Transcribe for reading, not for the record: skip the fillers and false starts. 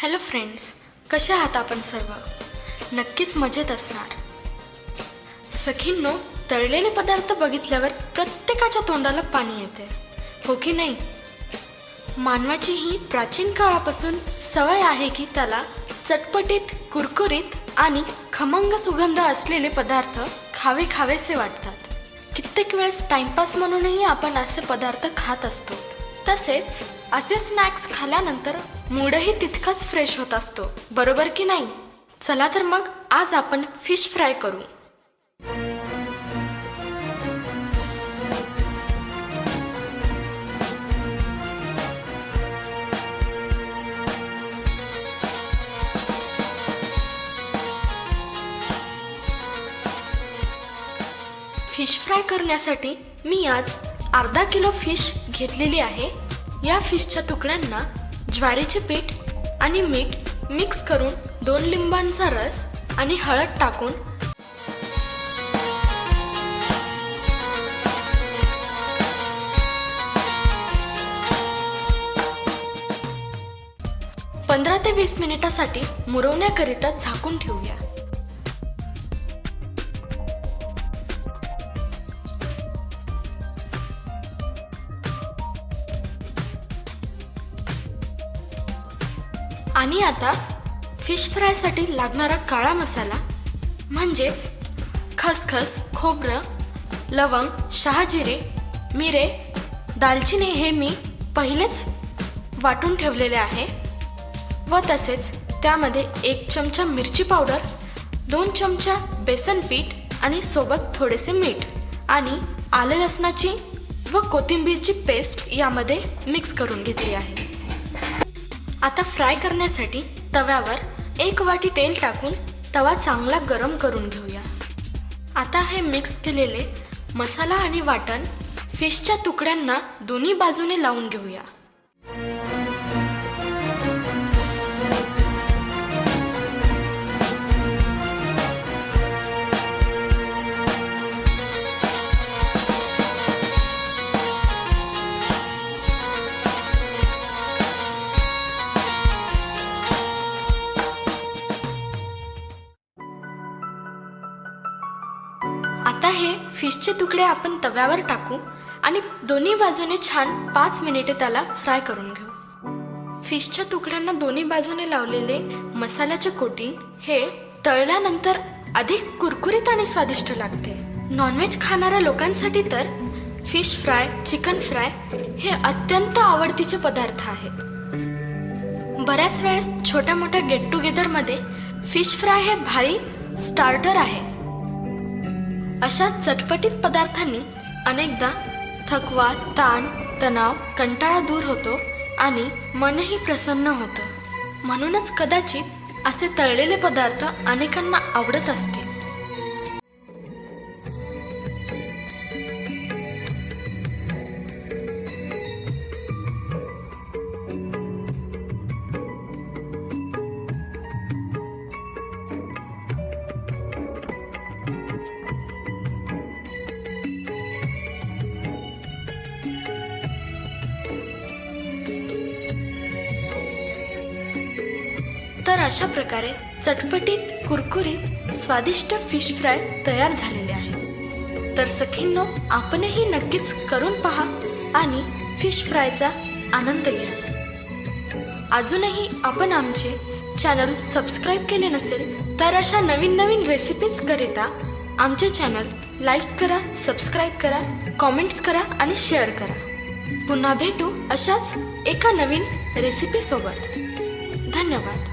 Hello friends, कसे आहात आपण सर्व? नक्कीच मजेत असणार. सखींनो, तळलेले पदार्थ बघितल्यावर प्रत्येकाच्या तोंडाला पाणी येते, हो की नाही? मानवाची ही प्राचीन काळापासून सवय आहे की त्याला चटपटीत, कुरकुरीत आणि खमंग सुगंध असलेले पदार्थ खावेसे वाटतात. कित्येक वेळेस टाइमपास म्हणूनही आपण असे पदार्थ खात असतो. तसेच असे स्नॅक्स खाल्यानंतर मूडही तितकाच फ्रेश होत असतो, बरोबर की नाही? चला तर मग आज आपण फिश फ्राय करू. फिश फ्राय करण्यासाठी मी आज अर्धा किलो फिश घेतलेली आहे. या फिशच्या तुकड्यांना ज्वारीचे पीठ आणि मीठ मिक्स करून 2 लिंबांचा रस आणि हळद टाकून 15 ते 20 मिनिटासाठी मुरवण्याकरिता झाकून ठेवूया. आणि आता फिश फ्रायसाठी लागणारा काळा मसाला म्हणजेच खसखस, खोबरं, लवंग, शहाजिरे, मिरे, दालचिनी हे मी पहिलेच वाटून ठेवलेले आहे. व तसेच त्यामध्ये 1 चमचा मिरची पावडर, 2 चमचा बेसन पीठ आणि सोबत थोडेसे मीठ आणि आले लसणाची व कोथिंबीरची पेस्ट यामध्ये मिक्स करून घेतली आहे. आता फ्राय करण्यासाठी तव्यावर 1 वाटी तेल टाकून तवा चांगला गरम करून घेऊया. आता हे मिक्स केलेले मसाला आणि वाटण फिशच्या तुकड्यांना दोन्ही बाजूने लावून घेऊया. आता हे फिशचे तुकडे आपण तव्यावर टाकू आणि दोन्ही बाजूने छान 5 मिनिटे त्याला फ्राय करून घेऊ. फिशच्या तुकड्यांना दोन्ही बाजूने लावलेले मसाल्याचे कोटिंग हे तळल्यानंतर अधिक कुरकुरीत आणि स्वादिष्ट लागते. नॉनव्हेज खाणाऱ्या लोकांसाठी तर फिश फ्राय, चिकन फ्राय हे अत्यंत आवडतीचे पदार्थ आहेत. बऱ्याच वेळेस छोट्या मोठ्या गेट टुगेदरमध्ये फिश फ्राय हे भारी स्टार्टर आहे. अशा चटपटीत पदार्थांनी अनेकदा थकवा, ताण, तणाव, कंटाळा दूर होतो आणि मनही प्रसन्न होतं. म्हणूनच कदाचित असे तळलेले पदार्थ अनेकांना आवडत असतील. तर अशा प्रकारे चटपटीत, कुरकुरीत, स्वादिष्ट फिश फ्राय तयार झालेले आहे. तर सखींनो, आपणही नक्कीच करून पहा आणि फिश फ्रायचा आनंद घ्या. अजूनही आपण आमचे चॅनल सबस्क्राईब केले नसेल तर अशा नवीन रेसिपीज करिता आमचे चॅनल लाईक करा, सबस्क्राईब करा, कॉमेंट्स करा आणि शेअर करा. पुन्हा भेटू अशाच एका नवीन रेसिपीसोबत. धन्यवाद.